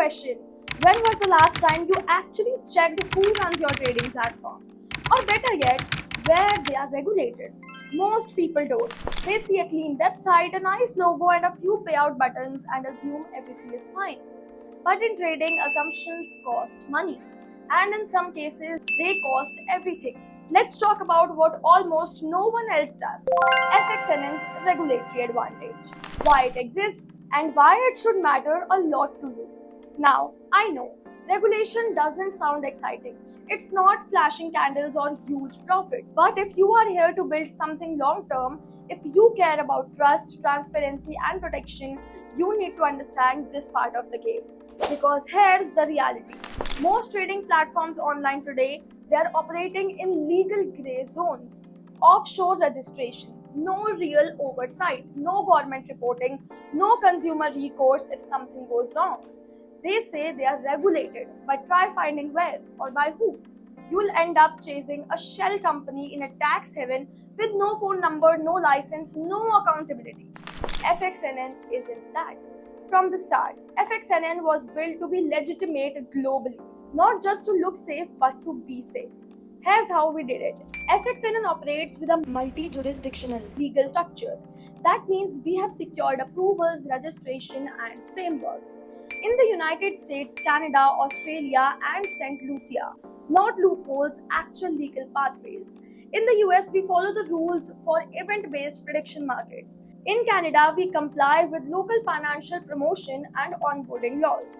question. When was the last time you actually checked who runs your trading platform? Or better yet, where they are regulated? Most people don't. They see a clean website, a nice logo, and a few payout buttons and assume everything is fine. But in trading, assumptions cost money, and in some cases, they cost everything. Let's talk about what almost no one else does: FXNN's regulatory advantage, why it exists, and why it should matter a lot to you. Now, I know regulation doesn't sound exciting. It's not flashing candles or huge profits. But if you are here to build something long term, if you care about trust, transparency, and protection, you need to understand this part of the game. Because here's the reality: most trading platforms online today, they are operating in legal gray zones. Offshore registrations, no real oversight, no government reporting, no consumer recourse if something goes wrong. They say they are regulated, but try finding where or by who. You will end up chasing a shell company in a tax haven with no phone number, no license, no accountability. FXNN isn't that. From the start, FXNN was built to be legitimate globally, not just to look safe but to be safe. Here's how we did it. FXNN operates with a multi-jurisdictional legal structure. That means we have secured approvals, registration, and frameworks in the United States, Canada, Australia, and St. Lucia. Not loopholes, actual legal pathways. In the US, we follow the rules for event-based prediction markets. In Canada, we comply with local financial promotion and onboarding laws.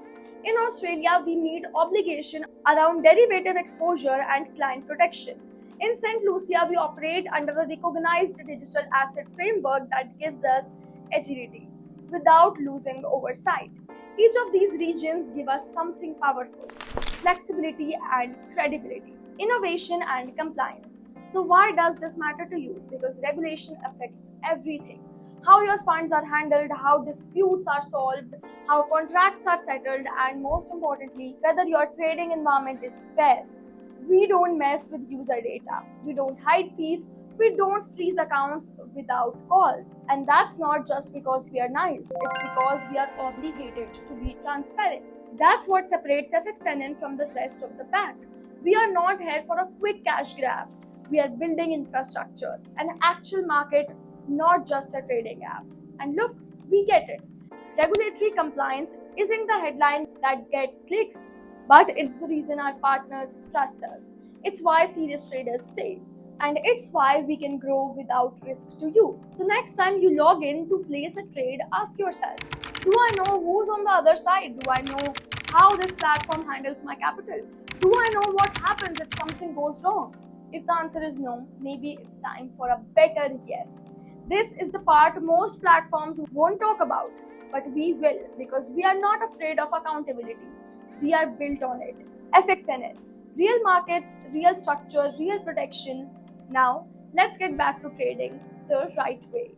In Australia, we meet obligation around derivative exposure and client protection. In St. Lucia, we operate under a recognized digital asset framework that gives us agility without losing oversight. Each of these regions give us something powerful: flexibility and credibility, innovation and compliance. So why does this matter to you? Because regulation affects everything: how your funds are handled, how disputes are solved, how contracts are settled, and most importantly, whether your trading environment is fair. We don't mess with user data. We don't hide fees. We don't freeze accounts without cause. And that's not just because we are nice, it's because we are obligated to be transparent. That's what separates FXNN from the rest of the pack. We are not here for a quick cash grab. We are building infrastructure, an actual market, not just a trading app. And look, we get it. Regulatory compliance isn't the headline that gets clicks, but it's the reason our partners trust us. It's why serious traders stay. And it's why we can grow without risk to you. So next time you log in to place a trade, ask yourself, do I know who's on the other side? Do I know how this platform handles my capital? Do I know what happens if something goes wrong? If the answer is no, maybe it's time for a better yes. This is the part most platforms won't talk about, but we will, because we are not afraid of accountability. We are built on it. FXNN. Real markets, real structure, real protection. Now, let's get back to trading the right way.